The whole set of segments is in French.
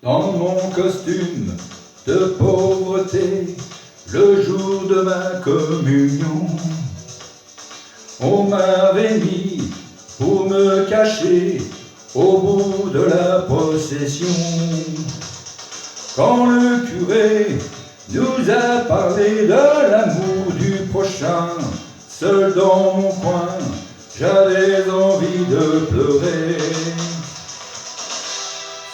dans mon costume de pauvreté, le jour de ma communion. On m'avait mis pour me cacher au bout de la procession. Quand le curé nous a parlé de l'amour du prochain, seul dans mon coin, j'avais envie de pleurer.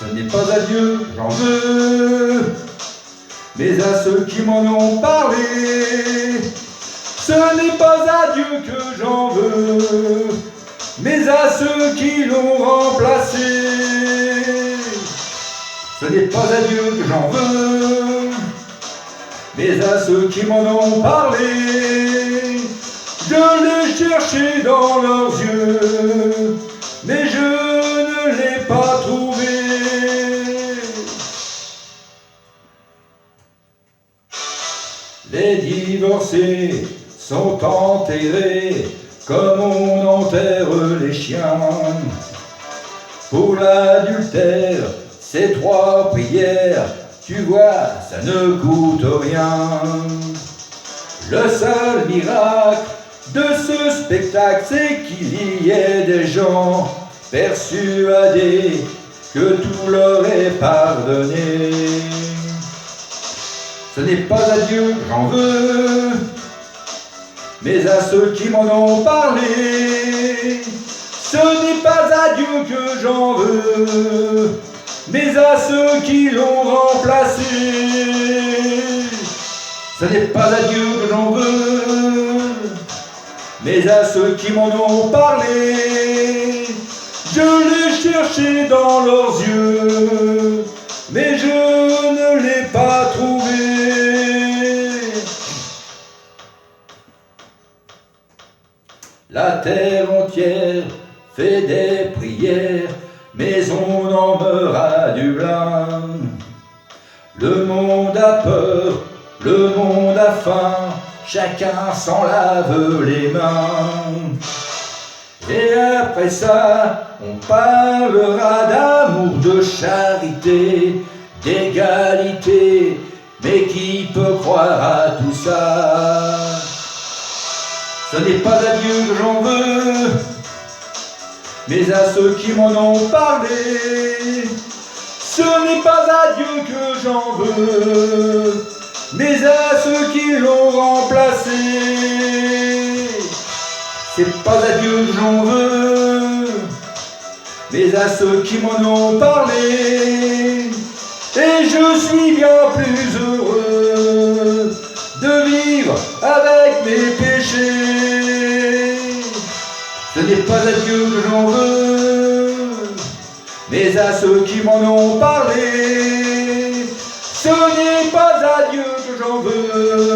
Ce n'est pas à Dieu que j'en veux, mais à ceux qui m'en ont parlé. Ce n'est pas à Dieu que j'en veux, mais à ceux qui l'ont remplacé. Ce n'est pas à Dieu que j'en veux, mais à ceux qui m'en ont parlé. Je l'ai cherché dans leurs yeux, mais je ne l'ai pas trouvé. Les divorcés sont enterrés comme on enterre les chiens. Pour l'adultère, ces 3 prières, tu vois, ça ne coûte rien. Le seul miracle de ce spectacle, c'est qu'il y ait des gens persuadés que tout leur est pardonné. Ce n'est pas à Dieu que j'en veux, mais à ceux qui m'en ont parlé. Ce n'est pas à Dieu que j'en veux, mais à ceux qui l'ont remplacé. Ce n'est pas à Dieu que j'en veux, mais à ceux qui m'en ont parlé. Je l'ai cherché dans leurs yeux, mais je ne l'ai pas trouvé. La terre entière fait des prières, mais on en meurt à Dublin. Le monde a peur, le monde a faim, chacun s'en lave les mains. Et après ça, on parlera d'amour, de charité, d'égalité, mais qui peut croire à tout ça? Ce n'est pas à Dieu que j'en veux, mais à ceux qui m'en ont parlé. Ce n'est pas à Dieu que j'en veux, mais à ceux qui l'ont remplacé. C'est pas à Dieu que j'en veux, mais à ceux qui m'en ont parlé. Et je suis bien plus heureux de vivre avec mes péchés. Ce n'est pas à Dieu que j'en veux, mais à ceux qui m'en ont parlé. Ce n'est pas à Dieu que j'en veux,